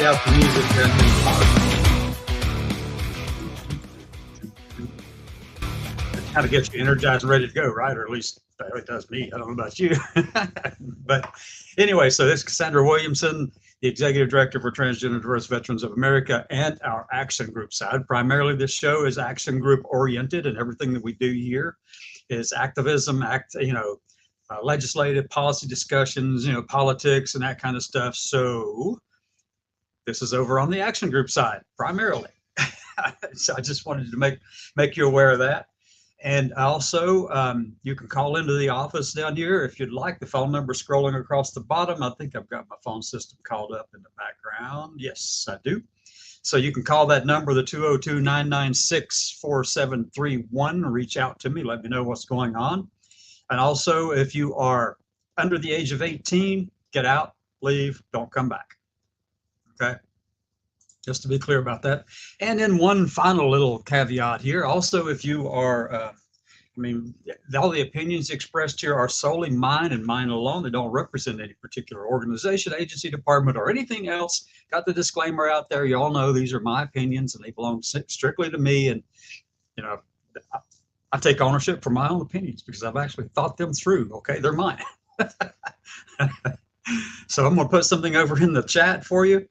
fade out the music and then it kind of gets you energized and ready to go, right? Or at least it does me. I don't know about you. But anyway, so this is Cassandra Williamson, the Executive Director for Transgender Diverse Veterans of America and our Action Group side. Primarily, this show is action group oriented, and everything that we do here is activism, legislative policy discussions, politics and that kind of stuff. So this is over on the action group side primarily. So I just wanted to make you aware of that. And also, you can call into the office down here if you'd like. The phone number scrolling across the bottom. I think I've got my phone system called up in the background. Yes, I do. So you can call that number, the 202-996-4731. Reach out to me. Let me know what's going on. And also, if you are under the age of 18, get out, leave, don't come back. Okay? Just to be clear about that. And then one final little caveat here. Also, if you are, all the opinions expressed here are solely mine and mine alone. They don't represent any particular organization, agency, department, or anything else. Got the disclaimer out there. You all know these are my opinions and they belong strictly to me. And, I take ownership for my own opinions because I've actually thought them through. Okay, they're mine. So I'm going to put something over in the chat for you.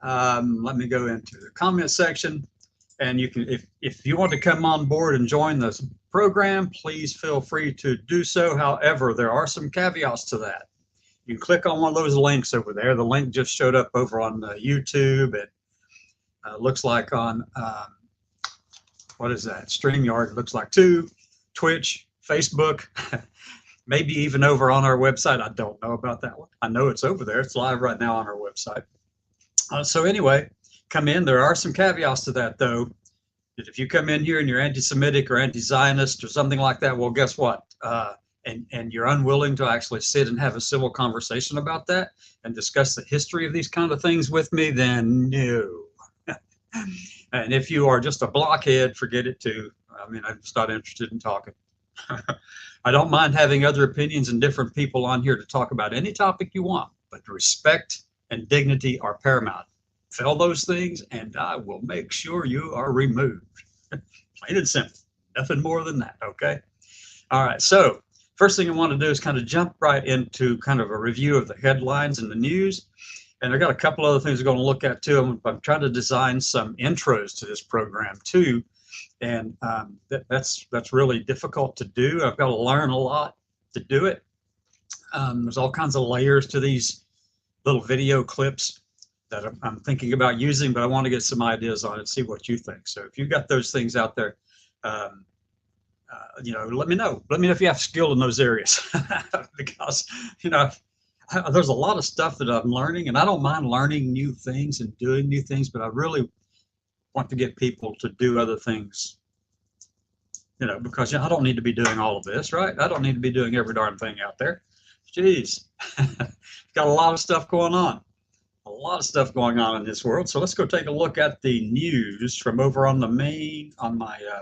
Let me go into the comment section, and you can, if you want to come on board and join this program, please feel free to do so. However, there are some caveats to that. You can click on one of those links over there. The link just showed up over on YouTube. It looks like on what is that? StreamYard. It looks like too. Twitch, Facebook, maybe even over on our website. I don't know about that one. I know it's over there. It's live right now on our website. So anyway, come in. There are some caveats to that, though. That if you come in here and you're anti-Semitic or anti-Zionist or something like that, well, guess what? And you're unwilling to actually sit and have a civil conversation about that and discuss the history of these kind of things with me, then no. And if you are just a blockhead, forget it too. I'm just not interested in talking. I don't mind having other opinions and different people on here to talk about any topic you want, but respect and dignity are paramount. Fail those things and I will make sure you are removed. Plain and simple. Nothing more than that, okay? All right, so first thing I want to do is kind of jump right into kind of a review of the headlines and the news. And I got a couple other things I'm going to look at too. I'm trying to design some intros to this program too. And that's really difficult to do. I've got to learn a lot to do it. There's all kinds of layers to these little video clips that I'm thinking about using, but I want to get some ideas on it, see what you think. So if you've got those things out there, let me know. Let me know if you have skill in those areas because, there's a lot of stuff that I'm learning, and I don't mind learning new things and doing new things, but I really want to get people to do other things, because I don't need to be doing all of this, right? I don't need to be doing every darn thing out there. Jeez, got a lot of stuff going on. A lot of stuff going on in this world. So let's go take a look at the news from over on my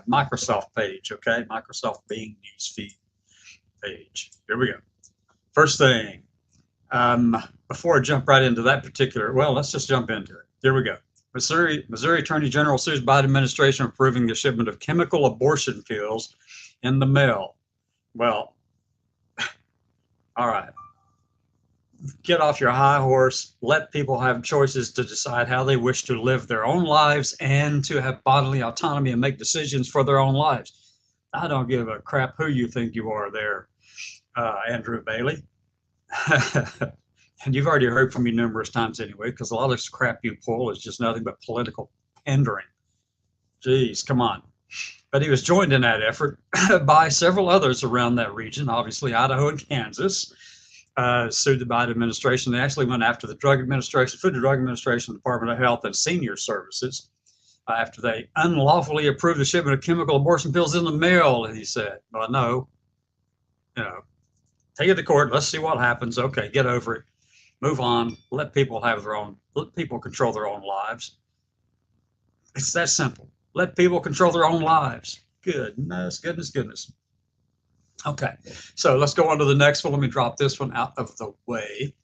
Microsoft page, okay? Microsoft Bing Newsfeed page. Here we go. First thing, before I jump right into that particular, well, let's just jump into it. Here we go. Missouri Attorney General sues Biden administration approving the shipment of chemical abortion pills in the mail. Well, all right. Get off your high horse. Let people have choices to decide how they wish to live their own lives and to have bodily autonomy and make decisions for their own lives. I don't give a crap who you think you are there, Andrew Bailey. And you've already heard from me numerous times anyway, because a lot of this crap you pull is just nothing but political pandering. Geez, come on. But he was joined in that effort by several others around that region, obviously Idaho and Kansas, sued the Biden administration. They actually went after the Drug Administration, Food and Drug Administration, Department of Health and Senior Services after they unlawfully approved the shipment of chemical abortion pills in the mail, and he said, well, no, take it to court. Let's see what happens. Okay, get over it. Move on. Let people control their own lives. It's that simple. Let people control their own lives. Goodness. Okay, so let's go on to the next one. Let me drop this one out of the way.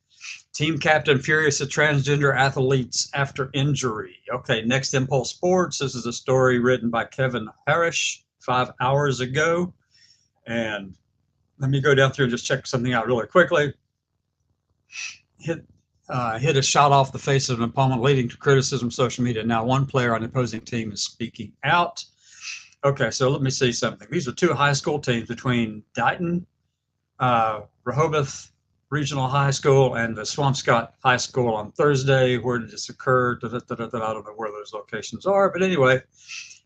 Team captain furious at transgender athletes after injury. Okay, next Impulse Sports. This is a story written by Kevin Harish 5 hours ago. And let me go down through and just check something out really quickly. Hit a shot off the face of an opponent, leading to criticism social media. Now, one player on the opposing team is speaking out. Okay, so let me see something. These are two high school teams between Dighton, Rehoboth Regional High School, and the Swampscott High School on Thursday. Where did this occur? I don't know where those locations are, but anyway,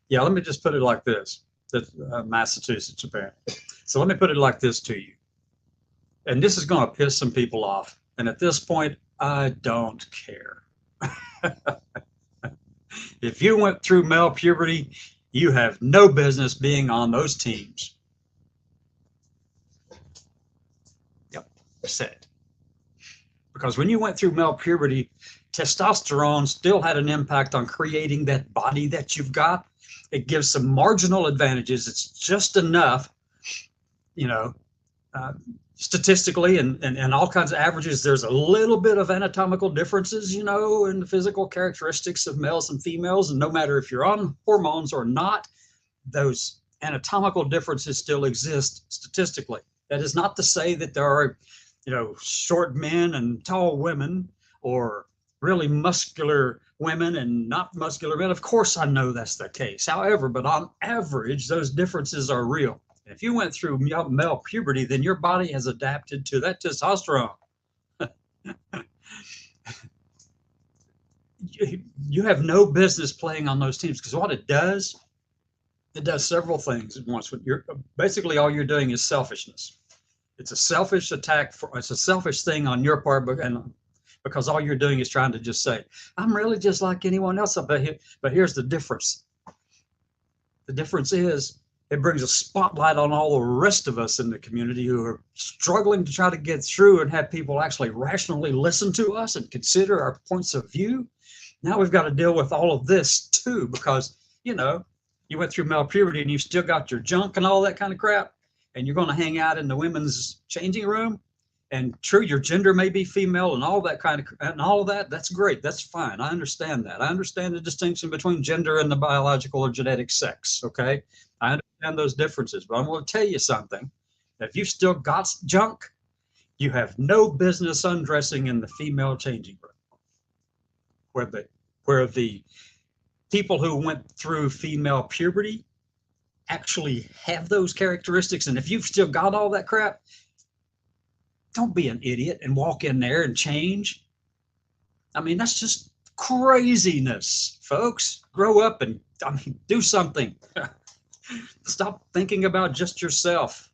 yeah, let me just put it like this. Massachusetts, apparently. So let me put it like this to you. And this is going to piss some people off. And at this point, I don't care. If you went through male puberty, you have no business being on those teams. Yep, said. Because when you went through male puberty, testosterone still had an impact on creating that body that you've got. It gives some marginal advantages. It's just enough, you know, statistically and all kinds of averages. There's a little bit of anatomical differences, you know, in the physical characteristics of males and females. And no matter if you're on hormones or not, those anatomical differences still exist statistically. That is not to say that there are, you know, short men and tall women, or really muscular women and not muscular men. Of course, I know that's the case. However, but on average, those differences are real. If you went through male puberty, then your body has adapted to that testosterone. You have no business playing on those teams, because what it does several things at once. Basically all you're doing is selfishness. It's a selfish attack. It's a selfish thing on your part, because all you're doing is trying to just say, I'm really just like anyone else. But here's the difference. The difference is, it brings a spotlight on all the rest of us in the community who are struggling to try to get through and have people actually rationally listen to us and consider our points of view. Now we've got to deal with all of this too, because, you know, you went through male puberty and you've still got your junk and all that kind of crap, and you're going to hang out in the women's changing room. And true, your gender may be female and all that that's great. That's fine. I understand that. I understand the distinction between gender and the biological or genetic sex. Okay. I understand those differences, but I'm going to tell you something. If you've still got junk, you have no business undressing in the female changing room, where the people who went through female puberty actually have those characteristics. And if you've still got all that crap, don't be an idiot and walk in there and change. I mean, that's just craziness, folks. Grow up and do something. Stop thinking about just yourself.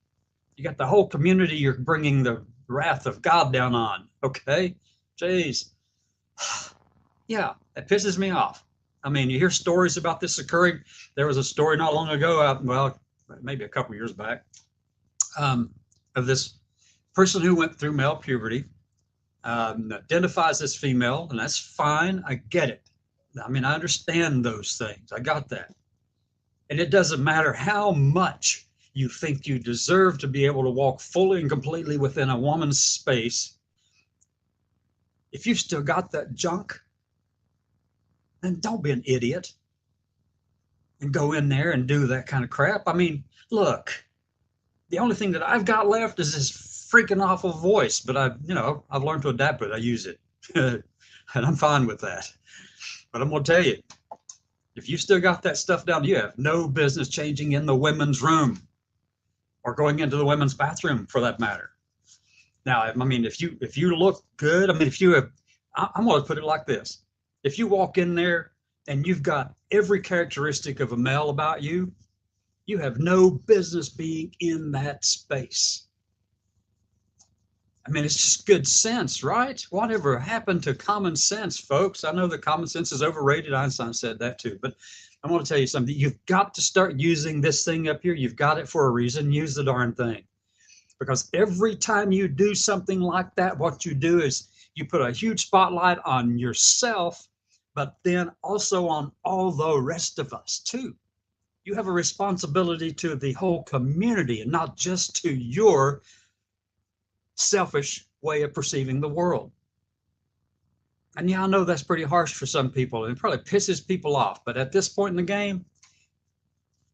You got the whole community you're bringing the wrath of God down on, okay? Jeez. Yeah, that pisses me off. I mean, you hear stories about this occurring. There was a story not long ago, well, maybe a couple years back, of this person who went through male puberty, identifies as female, and that's fine. I get it. I mean, I understand those things. I got that. And it doesn't matter how much you think you deserve to be able to walk fully and completely within a woman's space. If you've still got that junk, then don't be an idiot and go in there and do that kind of crap. I mean, look, the only thing that I've got left is this freaking awful voice, but I've learned to adapt with it. I use it and I'm fine with that. But I'm going to tell you, if you still got that stuff down, you have no business changing in the women's room or going into the women's bathroom for that matter. Now, I mean, if you look good, I mean, I'm going to put it like this. If you walk in there and you've got every characteristic of a male about you, you have no business being in that space. I mean, it's just good sense, right? Whatever happened to common sense, folks? I know that common sense is overrated. Einstein said that too. But I want to tell you something. You've got to start using this thing up here. You've got it for a reason. Use the darn thing. Because every time you do something like that, what you do is you put a huge spotlight on yourself, but then also on all the rest of us too. You have a responsibility to the whole community and not just to your selfish way of perceiving the world. And yeah, I know that's pretty harsh for some people and it probably pisses people off. But at this point in the game,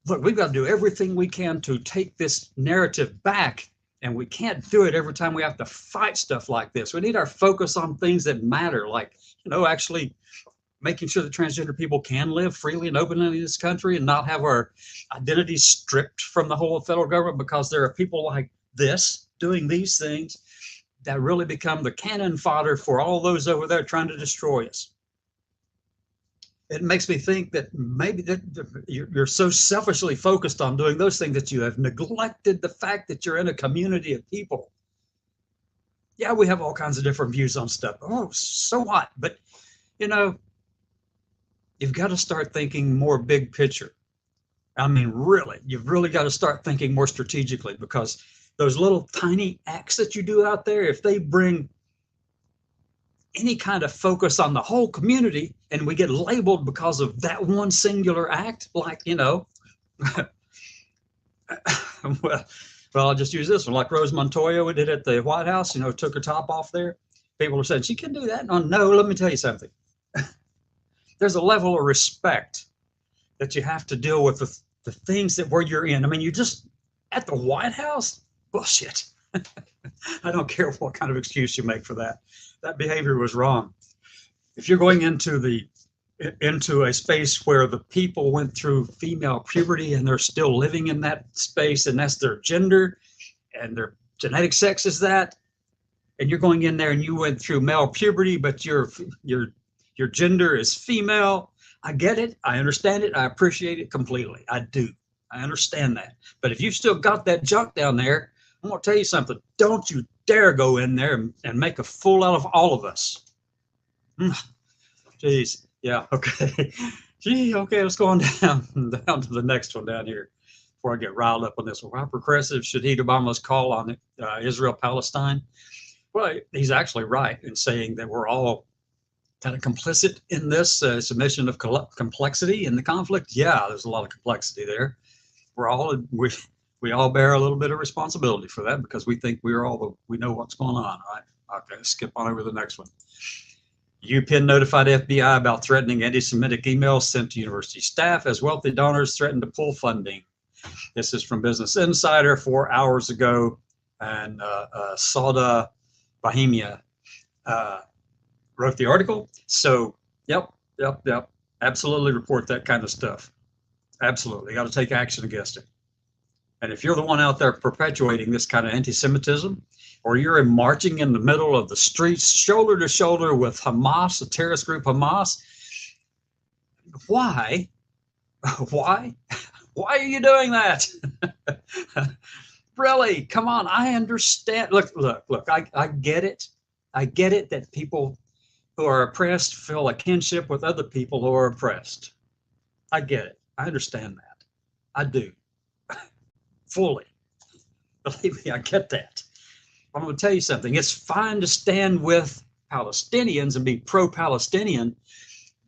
look, we've got to do everything we can to take this narrative back. And we can't do it every time we have to fight stuff like this. We need our focus on things that matter, like, actually making sure that transgender people can live freely and openly in this country and not have our identities stripped from the whole federal government because there are people like this doing these things that really become the cannon fodder for all those over there trying to destroy us. It makes me think that maybe that you're so selfishly focused on doing those things that you have neglected the fact that you're in a community of people. Yeah, we have all kinds of different views on stuff. Oh, so what? But, you've got to start thinking more big picture. I mean, really, you've really got to start thinking more strategically, because those little tiny acts that you do out there, if they bring any kind of focus on the whole community and we get labeled because of that one singular act, like, well, I'll just use this one, like Rose Montoya did at the White House, took her top off there. People are saying, she can do that. No, let me tell you something. There's a level of respect that you have to deal with the things that where you're in. I mean, you just at the White House? Bullshit. I don't care what kind of excuse you make for that. That behavior was wrong. If you're going into a space where the people went through female puberty and they're still living in that space, and that's their gender and their genetic sex is that, and you're going in there and you went through male puberty, but your gender is female. I get it. I understand it. I appreciate it completely. I do. I understand that. But if you've still got that junk down there, I'm going to tell you something. Don't you dare go in there and make a fool out of all of us. Jeez. Yeah. Okay. Gee. Okay. Let's go on down to the next one down here before I get riled up on this one. How progressive should heed Obama's call on Israel-Palestine? Well, he's actually right in saying that we're all kind of complicit in this submission of complexity in the conflict. Yeah, there's a lot of complexity there. We all bear a little bit of responsibility for that because we think we know what's going on, right? Okay, skip on over to the next one. UPenn notified FBI about threatening anti-Semitic emails sent to university staff as wealthy donors threatened to pull funding. This is from Business Insider 4 hours ago, and Sauda Bahimia wrote the article. So, yep, absolutely report that kind of stuff. Absolutely, got to take action against it. And if you're the one out there perpetuating this kind of anti-Semitism, or you're marching in the middle of the streets, shoulder to shoulder with Hamas, the terrorist group Hamas, why are you doing that? Really, come on. I understand. Look, I get it. I get it that people who are oppressed feel a kinship with other people who are oppressed. I get it. I understand that. I do. Fully. Believe me, I get that. I'm going to tell you something. It's fine to stand with Palestinians and be pro-Palestinian,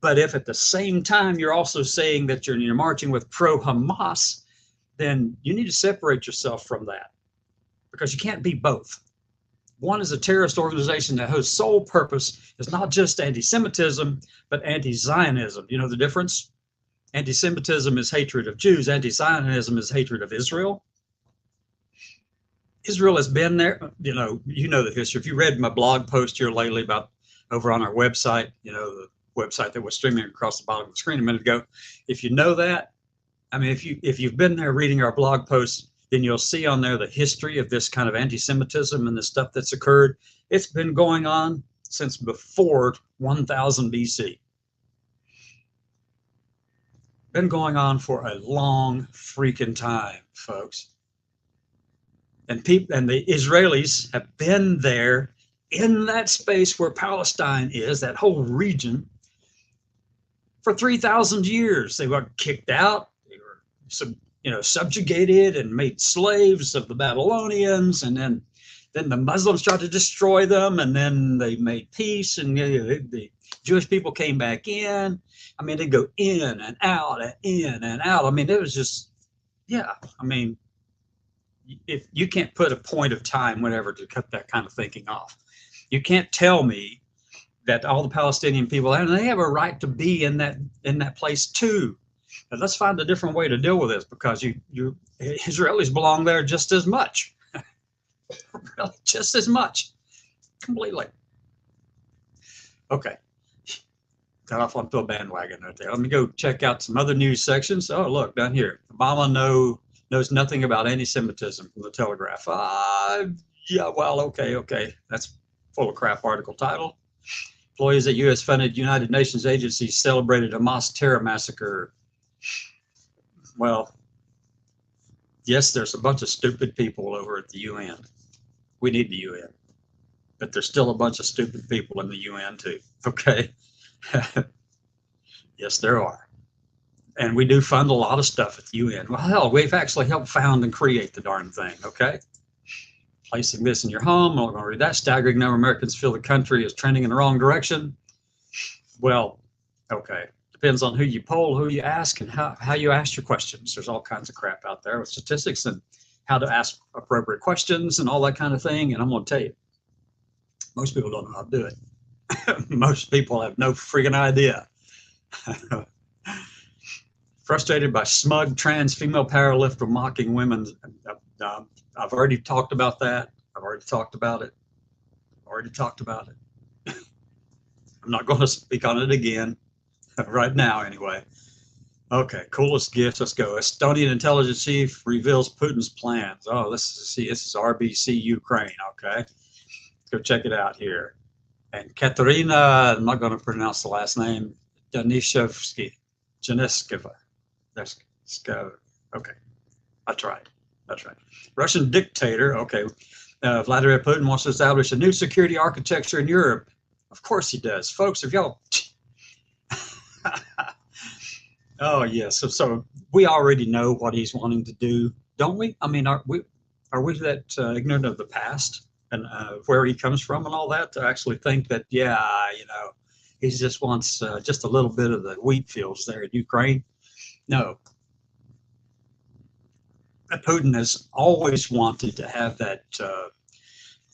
but if at the same time you're also saying that you're marching with pro-Hamas, then you need to separate yourself from that, because you can't be both. One is a terrorist organization that whose sole purpose is not just anti-Semitism, but anti-Zionism. You know the difference? Anti-Semitism is hatred of Jews. Anti-Zionism is hatred of Israel. Israel has been there. You know the history. If you read my blog post here lately about over on our website, the website that was streaming across the bottom of the screen a minute ago, if you know that, I mean, if you've been there reading our blog posts, then you'll see on there the history of this kind of anti-Semitism and the stuff that's occurred. It's been going on since before 1000 BC. Been going on for a long freaking time, folks. And the Israelis have been there in that space where Palestine is, that whole region, for 3,000 years. They were kicked out. They were subjugated and made slaves of the Babylonians, and then the Muslims tried to destroy them, and then they made peace, and the Jewish people came back in. I mean, they go in and out and in and out. I mean, it was just, yeah. I mean, if you can't put a point of time, whatever, to cut that kind of thinking off. You can't tell me that all the Palestinian people have, and they have a right to be in that place too. But let's find a different way to deal with this, because you Israelis belong there just as much, really, just as much, completely. Okay, got off onto a bandwagon right there. Let me go check out some other news sections. Oh, look down here, Obama knows nothing about anti-Semitism from the Telegraph. Yeah, well, okay, that's full of crap article title. Employees at U.S.-funded United Nations agencies celebrated a mosque terror massacre. Well, yes, there's a bunch of stupid people over at the UN. We need the UN. But there's still a bunch of stupid people in the UN too, okay? Yes, there are. And we do fund a lot of stuff at the UN. Well, hell, we've actually helped found and create the darn thing, okay? Placing this in your home, I'm not going to read that. Staggering number of Americans feel the country is trending in the wrong direction. Well, okay. Depends on who you poll, who you ask, and how you ask your questions. There's all kinds of crap out there with statistics and how to ask appropriate questions and all that kind of thing. And I'm going to tell you, most people don't know how to do it. Most people have no freaking idea. Frustrated by smug trans female powerlifter mocking women. I've already talked about that. I've already talked about it. I'm not going to speak on it again right now anyway. Okay, coolest gifts. Let's go. Estonian intelligence chief reveals Putin's plans. Oh, this is RBC Ukraine. Okay, let's go check it out here. And Katerina, I'm not going to pronounce the last name, Danishevsky, Janeskova. Okay, that's right. Russian dictator. Okay, Vladimir Putin wants to establish a new security architecture in Europe. Of course he does, folks. If y'all, oh yes. So we already know what he's wanting to do, don't we? I mean, are we that ignorant of the past and where he comes from and all that to actually think that, yeah, he just wants just a little bit of the wheat fields there in Ukraine? No. Putin has always wanted to have that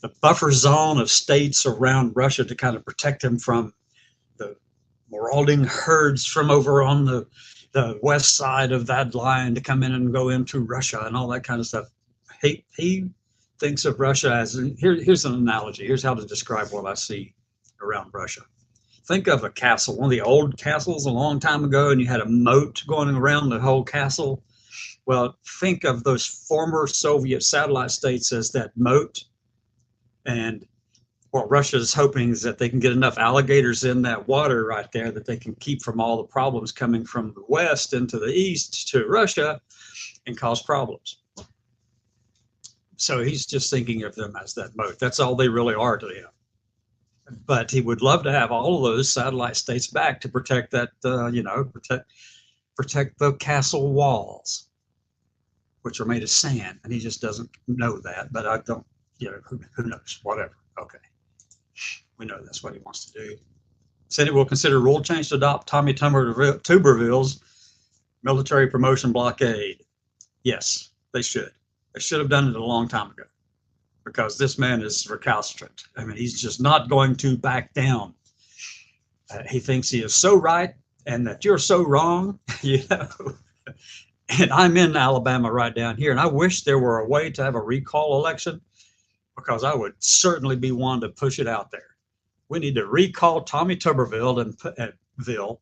the buffer zone of states around Russia to kind of protect him from the marauding herds from over on the west side of that line to come in and go into Russia and all that kind of stuff. He thinks of Russia as, here's an analogy. Here's how to describe what I see around Russia. Think of a castle, one of the old castles a long time ago, and you had a moat going around the whole castle. Well, think of those former Soviet satellite states as that moat. And what Russia is hoping is that they can get enough alligators in that water right there that they can keep from all the problems coming from the west into the east to Russia and cause problems. So he's just thinking of them as that moat. That's all they really are to him. But he would love to have all of those satellite states back to protect that, protect the castle walls, which are made of sand. And he just doesn't know that. But I don't, who knows? Whatever. Okay. We know that's what he wants to do. Senate will consider rule change to adopt Tommy Tuberville's military promotion blockade. Yes, they should. They should have done it a long time ago, because this man is recalcitrant. I mean, he's just not going to back down. He thinks he is so right and that you're so wrong, And I'm in Alabama right down here, and I wish there were a way to have a recall election, because I would certainly be one to push it out there. We need to recall Tommy Tuberville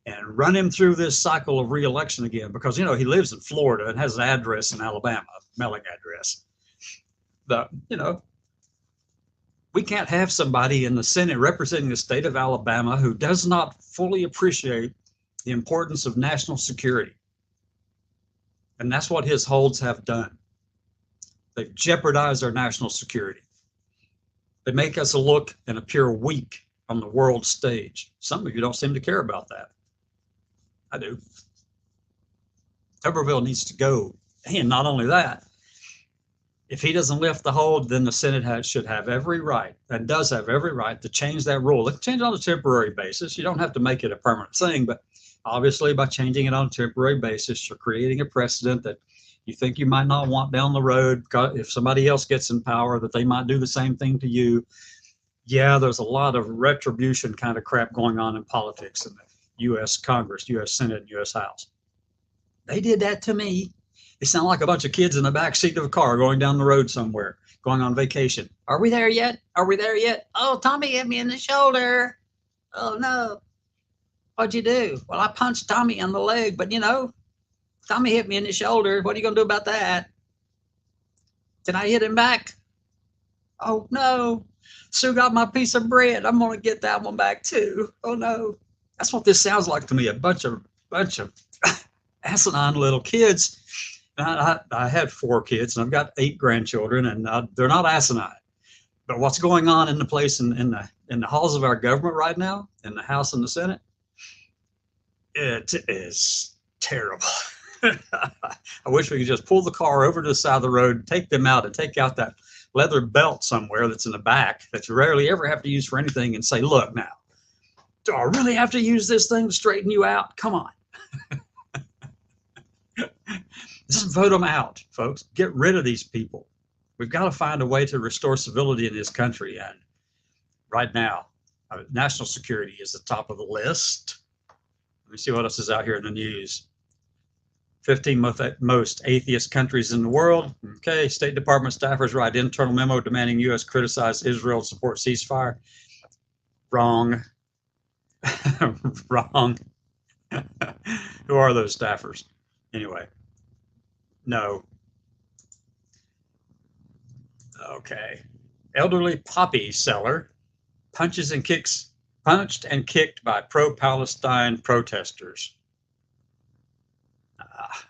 and run him through this cycle of re-election again, because, he lives in Florida and has an address in Alabama, a mailing address. We can't have somebody in the Senate representing the state of Alabama who does not fully appreciate the importance of national security. And that's what his holds have done. They've jeopardized our national security. They make us look and appear weak on the world stage. Some of you don't seem to care about that. I do. Tuberville needs to go. And not only that, if he doesn't lift the hold, then the Senate should have every right, and does have every right, to change that rule. They can change it on a temporary basis. You don't have to make it a permanent thing, but obviously by changing it on a temporary basis, you're creating a precedent that you think you might not want down the road. If somebody else gets in power, that they might do the same thing to you. Yeah, there's a lot of retribution kind of crap going on in politics in the U.S. Congress, U.S. Senate, and U.S. House. They did that to me. They sound like a bunch of kids in the back seat of a car going down the road somewhere, going on vacation. Are we there yet? Are we there yet? Oh, Tommy hit me in the shoulder. Oh, no. What'd you do? Well, I punched Tommy in the leg, but Tommy hit me in the shoulder. What are you going to do about that? Did I hit him back? Oh, no. Sue got my piece of bread. I'm going to get that one back, too. Oh, no. That's what this sounds like to me. A bunch of asinine little kids. I had 4 kids, and I've got 8 grandchildren, and they're not asinine. But what's going on in the place in the halls of our government right now, in the House and the Senate, it is terrible. I wish we could just pull the car over to the side of the road, take them out, and take out that leather belt somewhere that's in the back that you rarely ever have to use for anything, and say, look now, do I really have to use this thing to straighten you out? Come on. Just vote them out, folks. Get rid of these people. We've got to find a way to restore civility in this country. And right now, national security is the top of the list. Let me see what else is out here in the news. 15 most atheist countries in the world. Okay, State Department staffers write internal memo demanding U.S. criticize Israel and support ceasefire. Wrong. Wrong. Who are those staffers? Anyway, no. Okay. Elderly poppy seller punched and kicked by pro-Palestine protesters.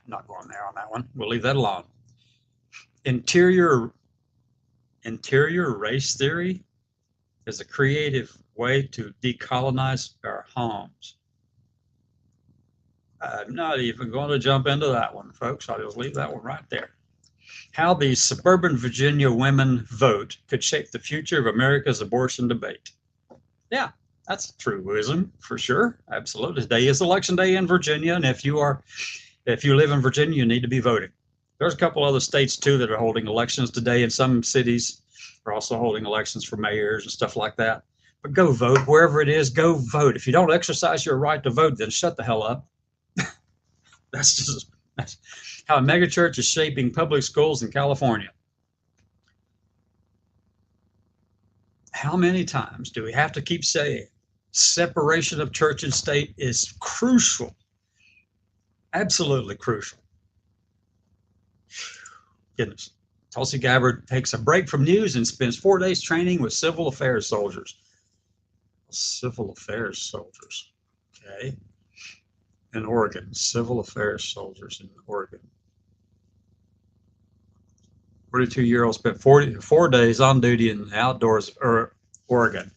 Not going there on that one. We'll leave that alone. Interior race theory is a creative way to decolonize our homes. I'm not even going to jump into that one, folks. I'll just leave that one right there. How the suburban Virginia women vote could shape the future of America's abortion debate. Yeah, that's a truism for sure. Absolutely. Today is election day in Virginia, and if you live in Virginia, you need to be voting. There's a couple other states too that are holding elections today, and some cities are also holding elections for mayors and stuff like that. But go vote wherever it is. Go vote. If you don't exercise your right to vote, then shut the hell up. That's how a megachurch is shaping public schools in California. How many times do we have to keep saying separation of church and state is crucial? Absolutely crucial. Goodness. Tulsi Gabbard takes a break from news and spends 4 days training with civil affairs soldiers. Civil affairs soldiers. Okay. In Oregon. Civil affairs soldiers in Oregon. 42-year-old spent 4 days on duty in the outdoors of Oregon.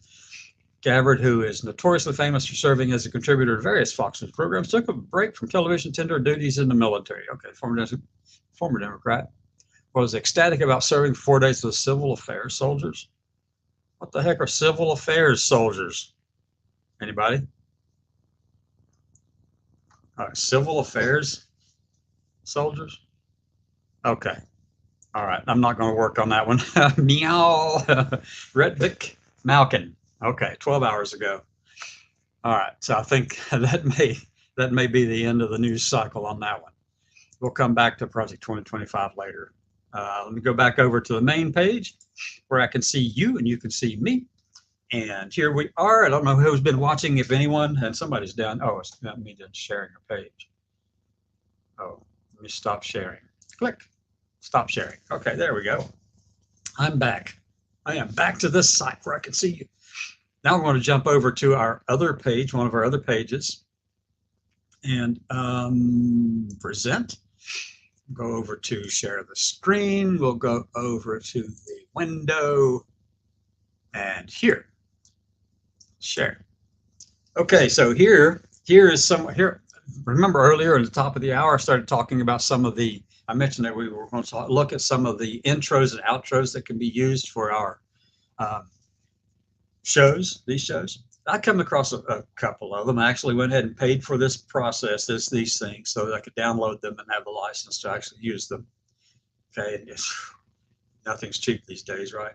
Gabbard, who is notoriously famous for serving as a contributor to various Fox News programs, took a break from television tender duties in the military. Okay, former Democrat was ecstatic about serving 4 days with civil affairs soldiers. What the heck are civil affairs soldiers? Anybody? Civil affairs soldiers? Okay. All right. I'm not going to work on that one. Meow. Redvick Malkin. Okay. 12 hours ago. All right. So I think that may be the end of the news cycle on that one. We'll come back to Project 2025 later. Let me go back over to the main page where I can see you and you can see me. And here we are. I don't know who's been watching, if anyone, and somebody's down. Oh, it's not me just sharing a page. Oh, let me stop sharing. Click. Stop sharing. Okay, there we go. I'm back. I am back to this site where I can see you. Now we're going to jump over to our other page, one of our other pages, and present. Go over to share the screen. We'll go over to the window and here. Share. Okay, so here is some here. Remember earlier at the top of the hour, I started talking about some of the. I mentioned that we were going to look at some of the intros and outros that can be used for our shows. These shows. I come across a couple of them. I actually went ahead and paid for this process, these things, so that I could download them and have the license to actually use them. Okay, and nothing's cheap these days, right?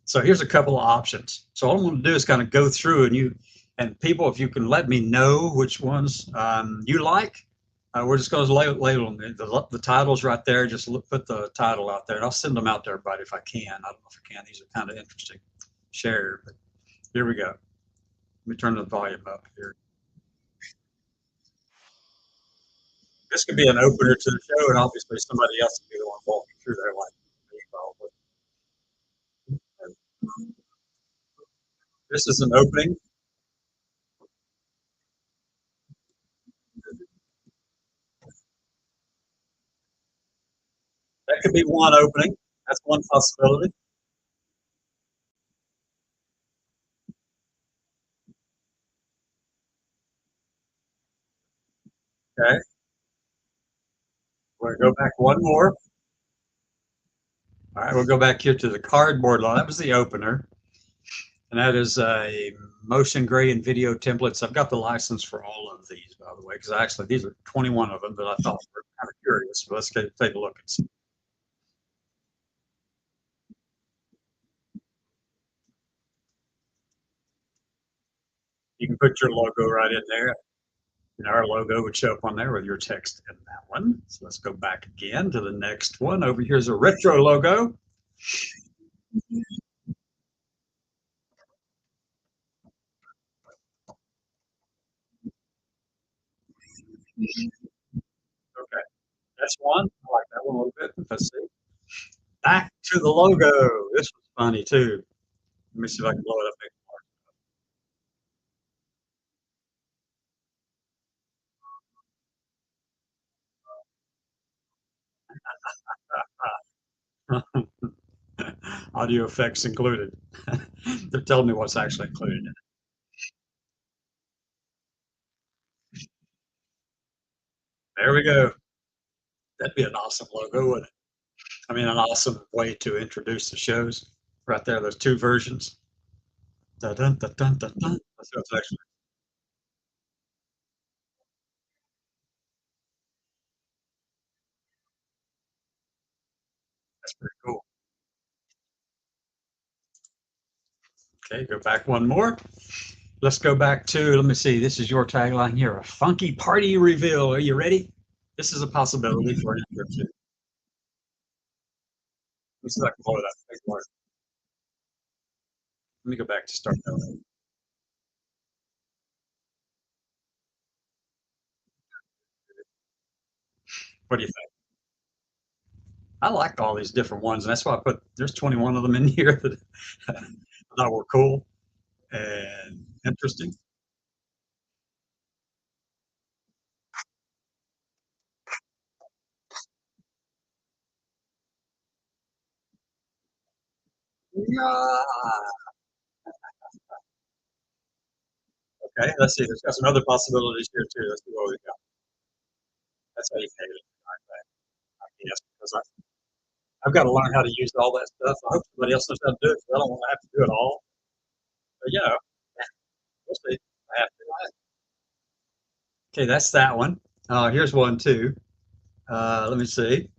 So here's a couple of options. So all I'm going to do is kind of go through and people, if you can let me know which ones you like, we're just going to label them. The title's right there. Just put the title out there, and I'll send them out to everybody if I can. I don't know if I can. These are kind of interesting. Share, but here we go. Let me turn the volume up here. This could be an opener to the show, and obviously somebody else will be the one walking through there like me, probably. This is an opening. That could be one opening. That's one possibility. Okay. We'll go back one more. All right, we'll go back here to the cardboard law. That was the opener. And that is a motion gray and video templates. I've got the license for all of these, by the way, because actually these are 21 of them that I thought were kind of curious. But let's take a look and see. You can put your logo right in there. And our logo would show up on there with your text in that one. So let's go back again to the next one. Over here is a retro logo. Okay, that's one. I like that one a little bit. Let's see. Back to the logo. This was funny too. Let me see if I can blow it up. Audio effects included. They're telling me what's actually included in it. There we go. That'd be an awesome logo, wouldn't it? I mean, an awesome way to introduce the shows. Right there, those two versions. Dun, dun, dun, dun, dun, dun. That's what's actually. That's pretty cool. Okay, go back one more. Let's go back to, let me see, this is your tagline here, a funky party reveal. Are you ready? This is a possibility for an intro too. Let me see if I can blow it up. Let me go back to start that. What do you think? I like all these different ones, and that's why I put, there's 21 of them in here that I thought were cool and interesting. Yeah. Okay, let's see. There's got some other possibilities here too. Let's see what we got. That's how you pay it. Yes, because I've got to learn how to use all that stuff. I hope somebody else knows how to do it, because I don't want to have to do it all. But we'll see. I have to. Okay, that's that one. Here's one too. Let me see.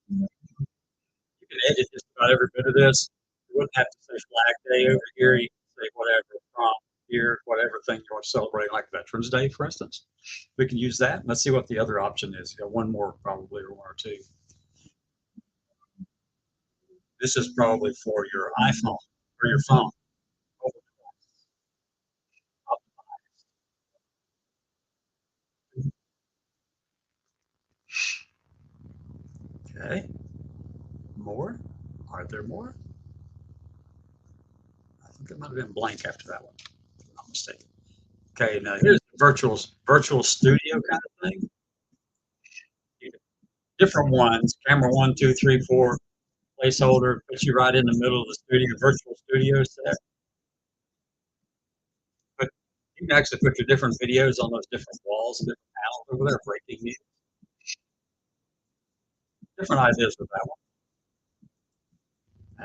You can edit just about every bit of this. You wouldn't have to say Flag Day over here. You can say whatever from here, whatever thing you want to celebrate, like Veterans Day, for instance. We can use that. Let's see what the other option is. You got one more probably, or one or two. This is probably for your iPhone or your phone. Okay, more? Are there more? I think it might have been blank after that one, if I'm not mistaken. Okay, now here's the virtual studio kind of thing. Different ones, camera one, two, three, four, placeholder, puts you right in the middle of the studio, virtual studio set. But you can actually put your different videos on those different walls and different panels over there, breaking news. Different ideas with that one.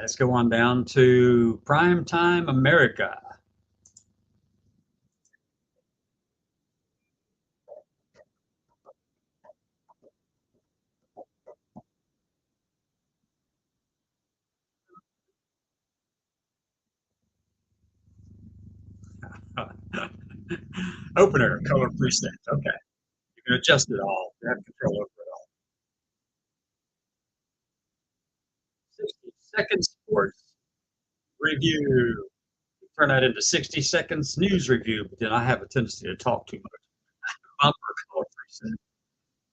Let's go on down to Primetime America. Opener, color preset. Okay. You can adjust it all. You have control over it all. 60-second sports review. Turn that into 60 seconds news review, but then I have a tendency to talk too much. Bumper color preset.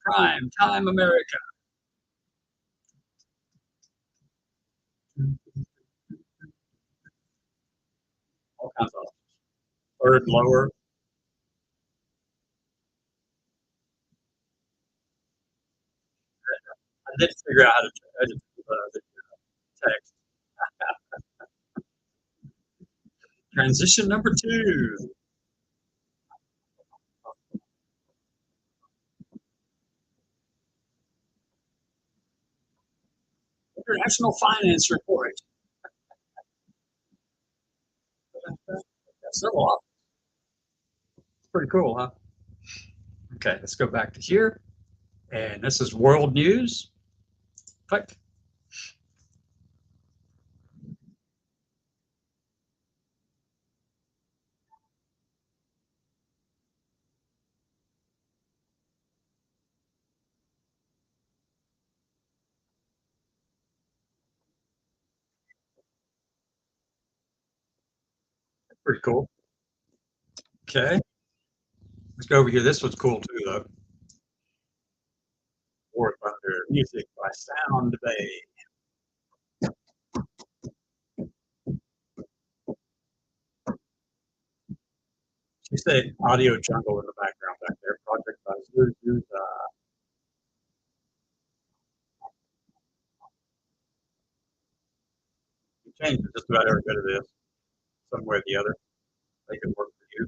Prime time America. All kinds of third lower. I did figure out how to edit the text. Transition number 2. International finance report. Several options. Pretty cool, huh? Okay, let's go back to here. And this is world news. Click. Pretty cool. Okay, let's go over here. This was cool too, though. War Thunder music by Sound Bay. You say audio jungle in the background back there. Project by Zuzu. You changed just about every bit of this, some way or the other. Make it work for you.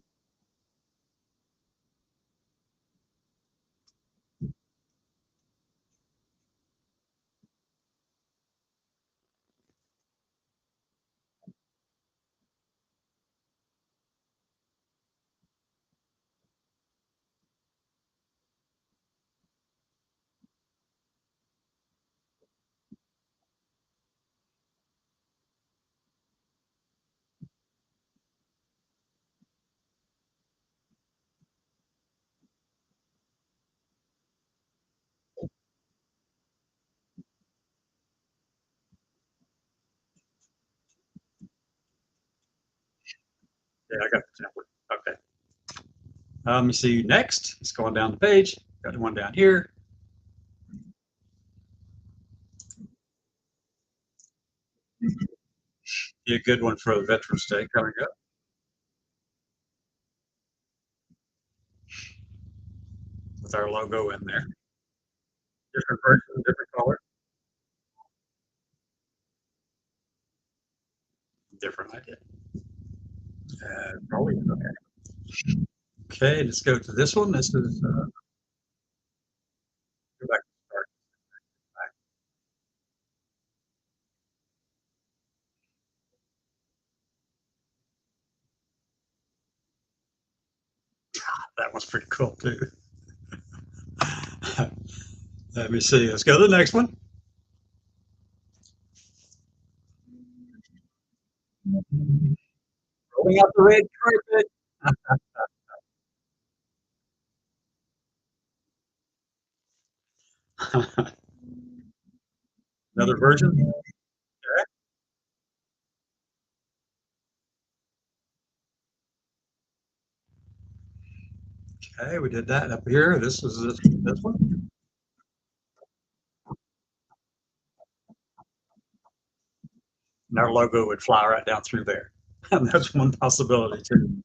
Yeah, I got the template. Okay. Let me see next. It's going down the page. Got one down here. Be a good one for the Veterans Day coming up. With our logo in there. Different version, different color, different idea. Probably okay. Okay, let's go to this one. This is go back to start. That one's pretty cool too. Let me see. Let's go to the next one. Rolling out the red carpet. Another version. Okay, we did that up here. This is this one. And our logo would fly right down through there. And that's one possibility too.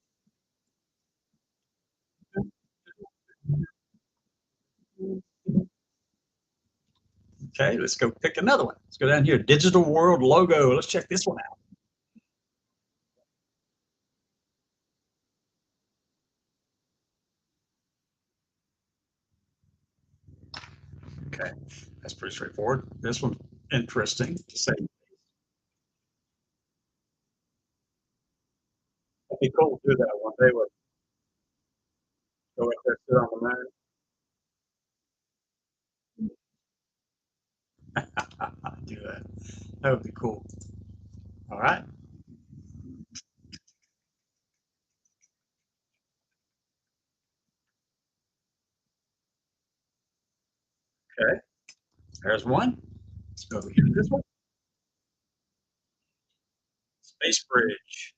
Okay, let's go pick another one. Let's go down here. Digital World logo. Let's check this one out. Okay, that's pretty straightforward. This one's interesting to say. It'd be cool to do that one day. We'll go up there, sit on the moon. Do that. That would be cool. All right. There's one. Let's go over here to this one. Space Bridge.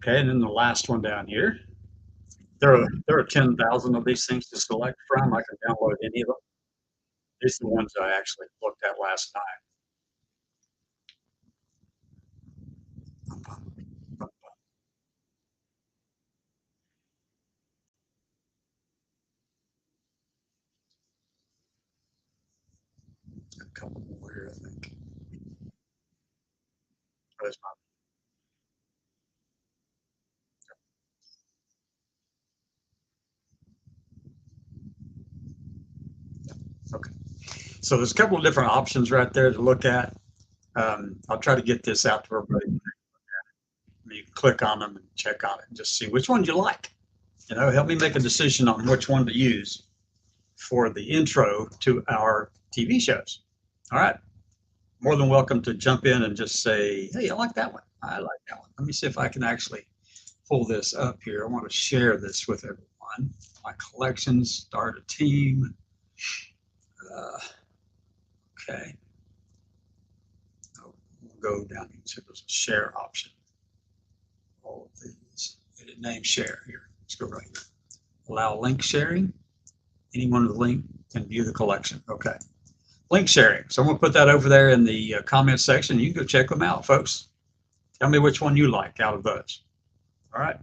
Okay, and then the last one down here. There are 10,000 of these things to select from. I can download any of them. These are the ones I actually looked at last night. A couple more here, I think. Oh, there's not. Okay. So there's a couple of different options right there to look at. I'll try to get this out to everybody. You can click on them and check on it and just see which one you like. Help me make a decision on which one to use for the intro to our TV shows. All right. More than welcome to jump in and just say, hey, I like that one. I like that one. Let me see if I can actually pull this up here. I want to share this with everyone. My collections, start a team. Okay. We'll go down here. So there's a share option. All of these. Edit name share here. Let's go right here. Allow link sharing. Anyone with a link can view the collection. Okay. Link sharing. So I'm going to put that over there in the comment section. You can go check them out, folks. Tell me which one you like out of those. All right.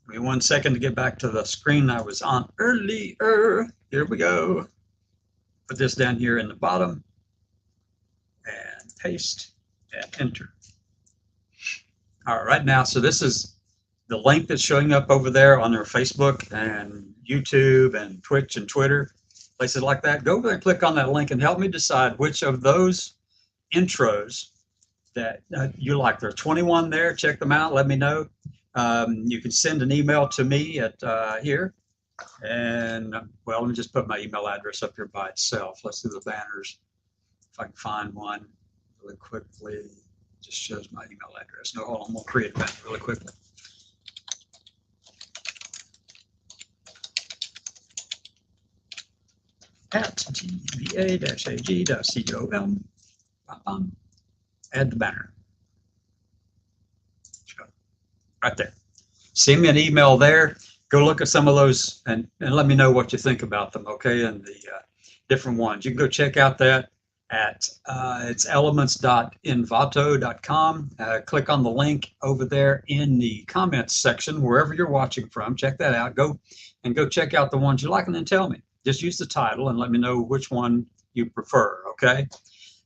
Give me 1 second to get back to the screen I was on earlier. Here we go. Put this down here in the bottom and paste and enter. All right, now, so this is the link that's showing up over there on their Facebook and YouTube and Twitch and Twitter, places like that. Go over there and click on that link and help me decide which of those intros that you like. There are 21 there. Check them out. Let me know. You can send an email to me at here. And, well, let me just put my email address up here by itself. Let's do the banners. If I can find one really quickly. Just shows my email address. No, hold on. I'm going to create a banner really quickly. At tva-ag.com. Add the banner. Right there. Send me an email there. Go look at some of those and let me know what you think about them, okay, and the different ones. You can go check out that at it's elements.envato.com. Click on the link over there in the comments section, wherever you're watching from. Check that out. Go check out the ones you like and then tell me. Just use the title and let me know which one you prefer, okay?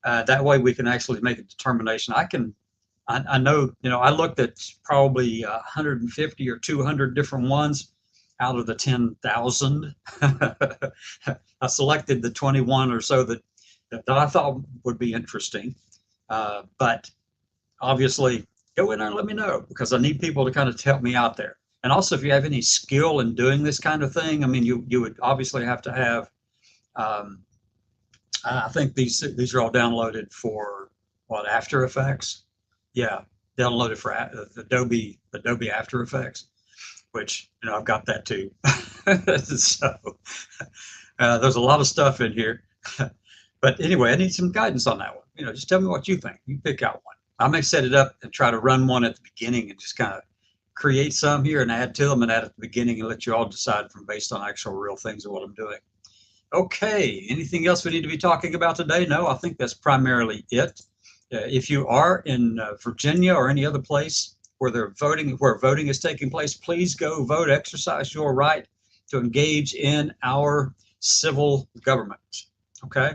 That way we can actually make a determination. I know, I looked at probably 150 or 200 different ones out of the 10,000. I selected the 21 or so that I thought would be interesting. But obviously, go in there and let me know, because I need people to kind of help me out there. And also, if you have any skill in doing this kind of thing, I mean, you would obviously have to have, I think these are all downloaded for, what, After Effects? Yeah, downloaded for Adobe After Effects, which, I've got that too. So there's a lot of stuff in here. But anyway, I need some guidance on that one. Just tell me what you think. You pick out one. I may set it up and try to run one at the beginning and just kind of create some here and add to them and add at the beginning and let you all decide from based on actual real things of what I'm doing. Okay, anything else we need to be talking about today? No, I think that's primarily it. If you are in Virginia or any other place where voting is taking place, please go vote, exercise your right to engage in our civil government, okay?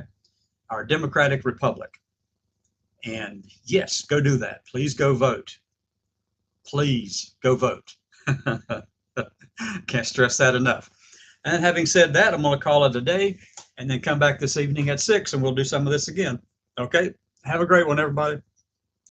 Our democratic republic. And yes, go do that. Please go vote. Please go vote. Can't stress that enough. And having said that, I'm going to call it a day and then come back this evening at 6 and we'll do some of this again. Okay? Have a great one, everybody.